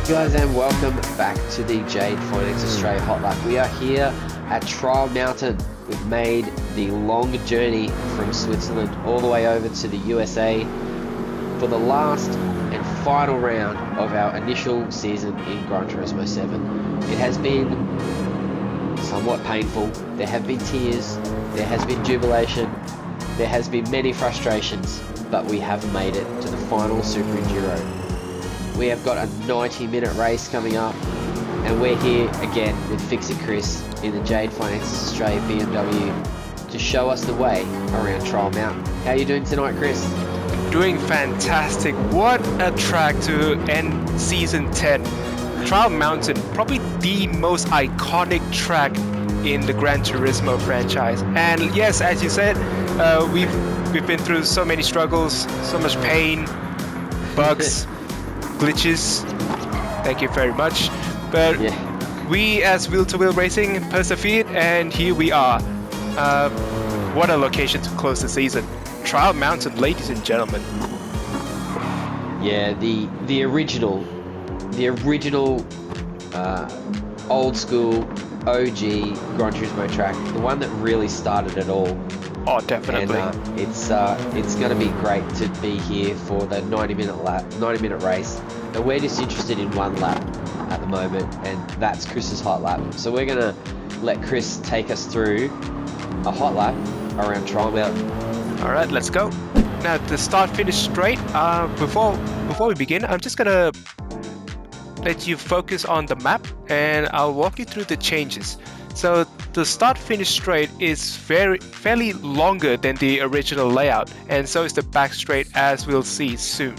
Guys, and welcome back to the Vipersfang Australia Hotlap. We are here at Trial Mountain. We've made the long journey from Switzerland all the way over to the USA for the last and final round of our initial season in Gran Turismo 7. It has been somewhat painful. There have been tears, there has been jubilation, there has been many frustrations, but we have made it to the final Super Enduro. We have got a 90-minute race coming up, and we're here again with Fixer Chris in the Vipersfang Australia BMW to show us the way around Trial Mountain. How are you doing tonight, Chris? Doing fantastic. What a track to end Season 10. Trial Mountain, probably the most iconic track in the Gran Turismo franchise. And yes, as you said, we've been through so many struggles, so much pain, bugs, glitches. Thank you very much. But we as Wheel2Wheel Racing persevered, and here we are. What a location to close the season. Trial Mountain, ladies and gentlemen. Yeah, the original old school OG Gran Turismo track, the one that really started it all. Oh, definitely. And it's going to be great to be here for the 90-minute race. And we're just interested in one lap at the moment, and that's Chris's hot lap. So we're going to let Chris take us through a hot lap around Trial Mountain. All right, let's go. Now, the start-finish straight. Before we begin, I'm just gonna let you focus on the map, and I'll walk you through the changes. So the start-finish straight is fairly longer than the original layout, and so is the back straight, as we'll see soon.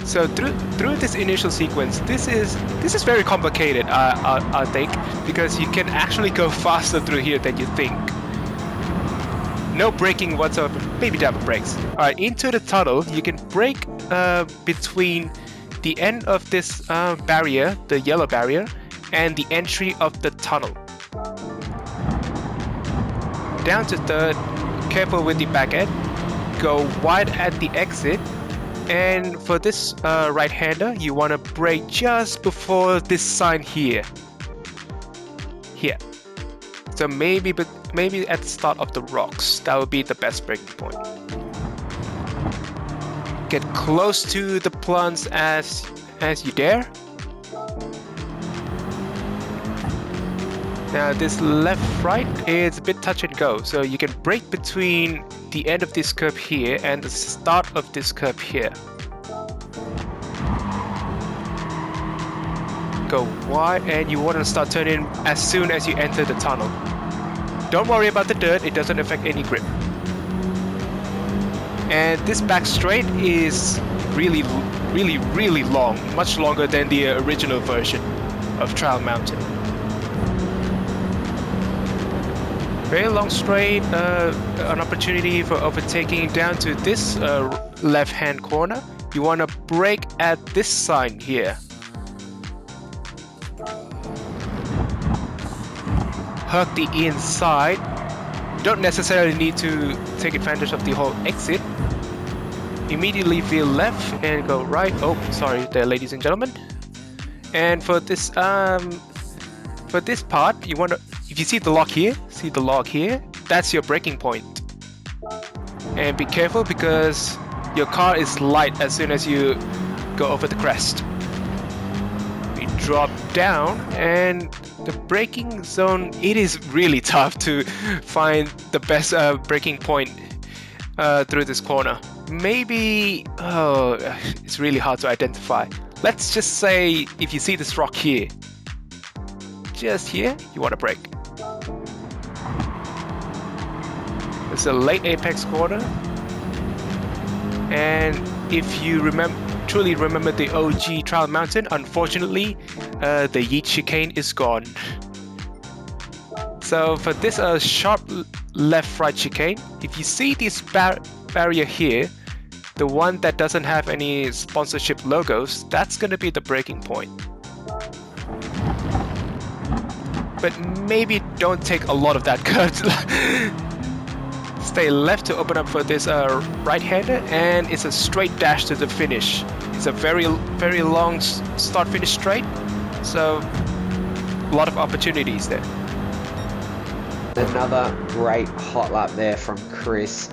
So through this initial sequence, this is very complicated, I think, because you can actually go faster through here than you think. No braking whatsoever, maybe double brakes. Alright, into the tunnel, you can brake between the end of this barrier, the yellow barrier, and the entry of the tunnel. Down to third, careful with the back end, go wide at the exit, and for this right-hander, you want to brake just before this sign here. Here. So maybe at the start of the rocks, that would be the best braking point. Get close to the plants as you dare. Now this left-right is a bit touch and go, so you can brake between the end of this curve here and the start of this curve here. Go wide, and you want to start turning as soon as you enter the tunnel. Don't worry about the dirt, it doesn't affect any grip. And this back straight is really long, much longer than the original version of Trial Mountain. Very long straight, an opportunity for overtaking down to this left-hand corner. You want to brake at this sign here. Hug the inside. Don't necessarily need to take advantage of the whole exit. Immediately veer left and go right. Oh, sorry there, ladies and gentlemen. And for this part, you want to, if you see the log here, that's your braking point. And be careful because your car is light as soon as you go over the crest. We drop down, and the braking zone, it is really tough to find the best braking point through this corner. Maybe, it's really hard to identify. Let's just say if you see this rock here, just here, you want to brake. It's a late apex corner, and if you truly remember the OG Trial Mountain, unfortunately, the Yeet chicane is gone. So for this sharp left-right chicane, if you see this barrier here, the one that doesn't have any sponsorship logos, that's going to be the braking point. But maybe don't take a lot of that curve. Stay left to open up for this right-hander, and it's a straight dash to the finish. It's a very long start-finish straight, so a lot of opportunities there. Another great hot lap there from Chris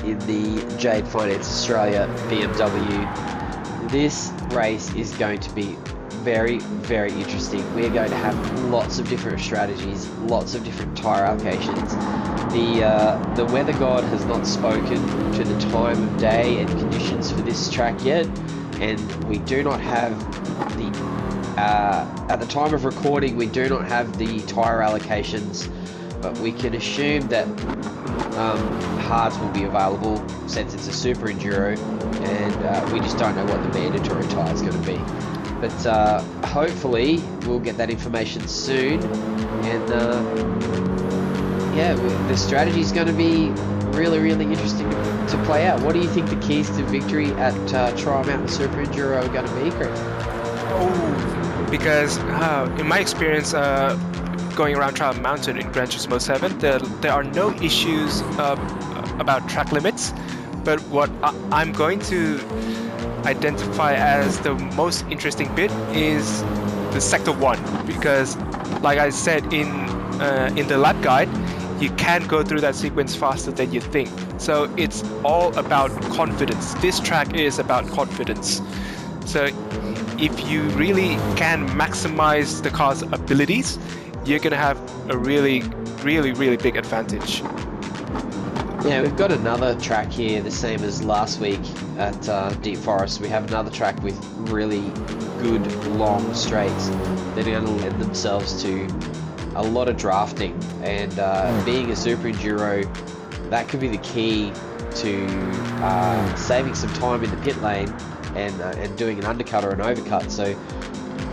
in the Jade Finance Australia BMW. This race is going to be very interesting. We're going to have lots of different strategies, lots of different tyre allocations. The weather god has not spoken to the time of day and conditions for this track yet, and we do not have the at the time of recording we do not have the tyre allocations, but we can assume that hards will be available since it's a super enduro, and we just don't know what the mandatory tyre is going to be. But hopefully we'll get that information soon, and yeah, the strategy is going to be really interesting to play out. What do you think the keys to victory at Trial Mountain Super Enduro are going to be, Chris? Oh, because in my experience going around Trial Mountain in Gran Turismo 7, there are no issues about track limits, but what I'm going to identify as the most interesting bit is the Sector 1, because like I said in the lap guide, you can go through that sequence faster than you think. So it's all about confidence. This track is about confidence. So if you really can maximize the car's abilities, you're gonna have a really big advantage. Yeah, we've got another track here, the same as last week at Deep Forest. We have another track with really good long straights that are going to lend themselves to a lot of drafting, and being a super enduro, that could be the key to saving some time in the pit lane and doing an undercut or an overcut. So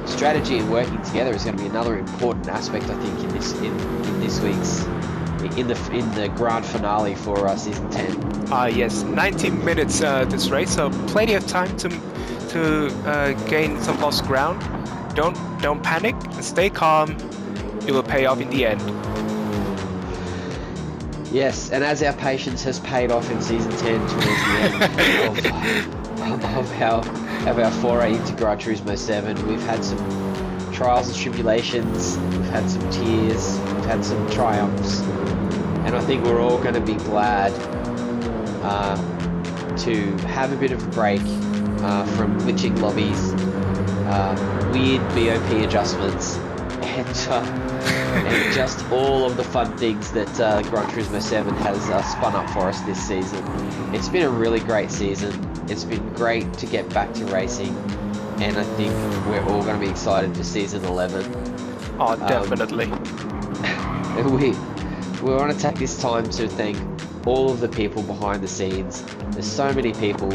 strategy and working together is going to be another important aspect, I think, in this week's in the grand finale for season 10. Yes, 90 minutes this race, so plenty of time to gain some lost ground. Don't panic, stay calm. It will pay off in the end. Yes, and as our patience has paid off in season 10 towards the end of our foray into Gran Turismo 7, we've had some trials and tribulations, we've had some tears, we've had some triumphs, and I think we're all going to be glad to have a bit of a break from glitching lobbies, weird BOP adjustments, and just all of the fun things that Gran Turismo 7 has spun up for us this season. It's been a really great season. It's been great to get back to racing, and I think we're all going to be excited for season 11. Oh, definitely. We want to take this time to thank all of the people behind the scenes. There's so many people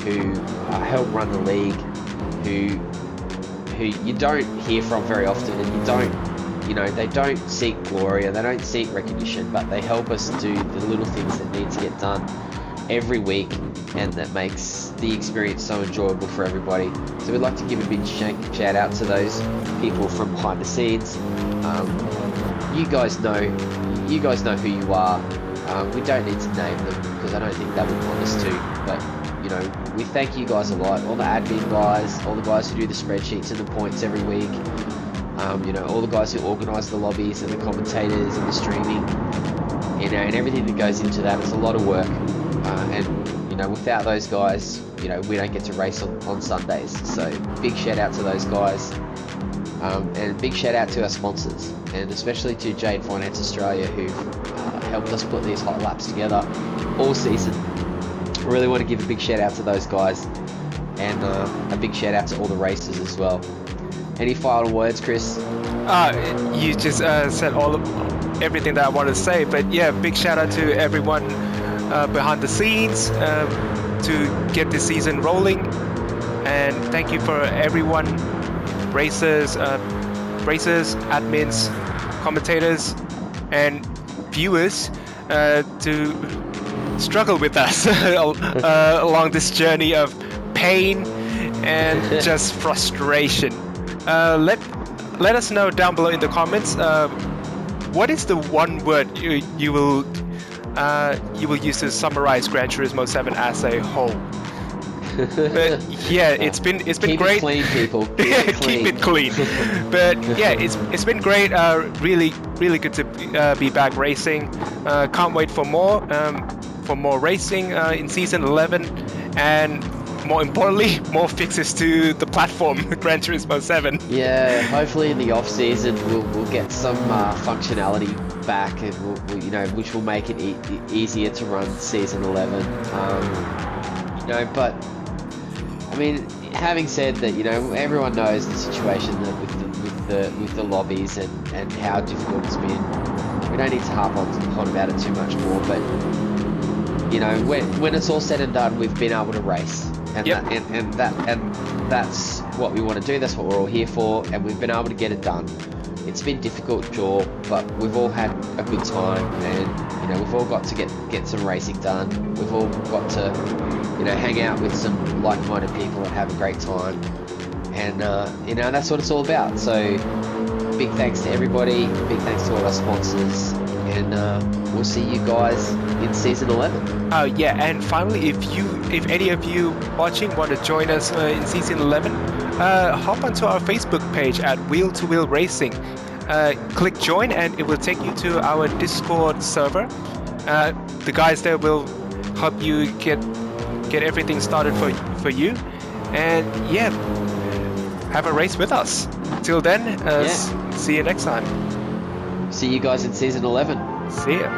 who help run the league, who you don't hear from very often, and they don't seek glory, they don't seek recognition, but they help us do the little things that need to get done every week, and that makes the experience so enjoyable for everybody. So we'd like to give a big shout out to those people from behind the scenes. You guys know who you are. We don't need to name them because I don't think they would want us to, but we thank you guys a lot. All the admin guys, all the guys who do the spreadsheets and the points every week, all the guys who organise the lobbies and the commentators and the streaming, and everything that goes into that. It's a lot of work, and without those guys, we don't get to race on Sundays. So big shout out to those guys, and big shout out to our sponsors, and especially to Jade Finance Australia, who've helped us put these hot laps together all season. I really want to give a big shout out to those guys, and a big shout out to all the racers as well. Any final words, Chris? You just said everything that I wanted to say, but yeah, big shout out to everyone behind the scenes to get this season rolling, and thank you for everyone, racers, admins, commentators, and viewers to struggle with us along this journey of pain and just frustration. Let us know down below in the comments, what is the one word you will use to summarize Gran Turismo 7 as a whole? But yeah, it's been Keep great. it clean, people. Keep it clean. But yeah, it's been great. Really good to be back racing. Can't wait for more racing in season 11, and more importantly, more fixes to the platform, Gran Turismo 7. Yeah, hopefully in the off season we'll get some functionality back, and which will make it easier to run season 11. But I mean, having said that, everyone knows the situation that with the lobbies and how difficult it's been. We don't need to harp on about it too much more, but when it's all said and done, we've been able to race. And, yep. that's what we want to do. That's what we're all here for, and we've been able to get it done. It's been difficult, sure, but we've all had a good time, and we've all got to get some racing done. We've all got to hang out with some like-minded people and have a great time, and that's what it's all about. So big thanks to everybody, big thanks to all our sponsors, and we'll see you guys in season 11. Yeah, and finally, if any of you watching want to join us in season 11, hop onto our Facebook page at Wheel to Wheel Racing. Click join, and it will take you to our Discord server. The guys there will help you get everything started for you, and yeah, have a race with us. Till then, see you next time. See you guys in season 11. See ya.